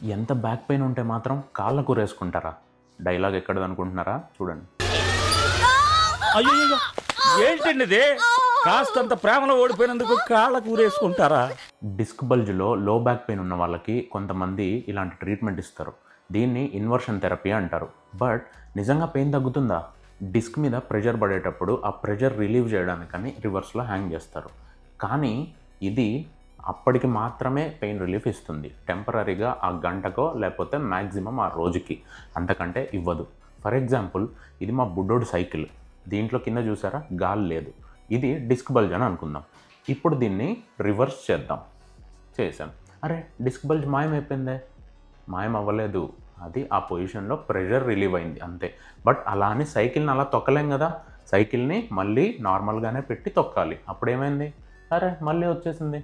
ఎంత back pain ఉంటే మాత్రం కాళ్ళకు రేసుకుంటారా? డైలాగ్ ఎక్కడదనుకుంటున్నారా? చూడండి. అయ్యో, ఏంటండి ఇది? కాస్తంత ప్రేమలో ఓడిపోయినందుకు కాళ్ళకు ఊరేసుకుంటారా? డిస్క్ బల్జ్లో లో బ్యాక్ పెయిన్ ఉన్న వాళ్ళకి కొంతమంది ఇలాంటి ట్రీట్మెంట్ ఇస్తారు. దీన్ని ఇన్వర్షన్ థెరపీ అంటారు. బట్ నిజంగా పెయిన్ తగ్గుతుందా? డిస్క్ మీద ప్రెషర్ పడేటప్పుడు ఆ ప్రెషర్ రిలీవ్ చేయడానికని రివర్స్లో హ్యాంగ్ చేస్తారు. కానీ ఇది అప్పటికి మాత్రమే పెయిన్ రిలీఫ్ ఇస్తుంది. టెంపరీగా ఆ గంటకో లేకపోతే మ్యాక్సిమం ఆ రోజుకి, అంతకంటే ఇవ్వదు. ఫర్ ఎగ్జాంపుల్, ఇది మా బుడ్డోడు సైకిల్. దీంట్లో కింద చూసారా, గాలి లేదు. ఇది డిస్క్ బల్జ్ అని అనుకుందాం. ఇప్పుడు దీన్ని రివర్స్ చేద్దాం. చేశాం. అరే, డిస్క్ బల్జ్ మాయమైపోయిందే. మాయం అవ్వలేదు. అది ఆ పొజిషన్లో ప్రెషర్ రిలీవ్ అయింది అంతే. బట్ అలా అని సైకిల్ని అలా తొక్కలేం కదా. సైకిల్ని మళ్ళీ నార్మల్గానే పెట్టి తొక్కాలి. అప్పుడేమైంది? అరే, మళ్ళీ వచ్చేసింది.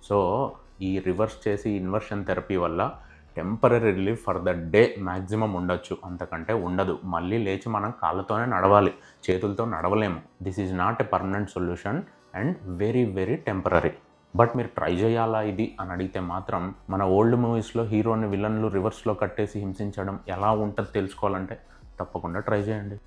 సో ఈ రివర్స్ చేసి ఇన్వర్షన్ థెరపీ వల్ల temporary relief for the day maximum ఉండొచ్చు, అంతకంటే ఉండదు. మళ్ళీ లేచి మనం కాళ్ళతోనే నడవాలి, చేతులతో నడవలేము. This is not a permanent solution and very very temporary. But మీరు ట్రై చేయాలా ఇది అని అడిగితే మాత్రం, మన ఓల్డ్ మూవీస్లో హీరోని విలన్లు రివర్స్లో కట్టేసి హింసించడం ఎలా ఉంటుందో తెలుసుకోవాలంటే తప్పకుండా ట్రై చేయండి.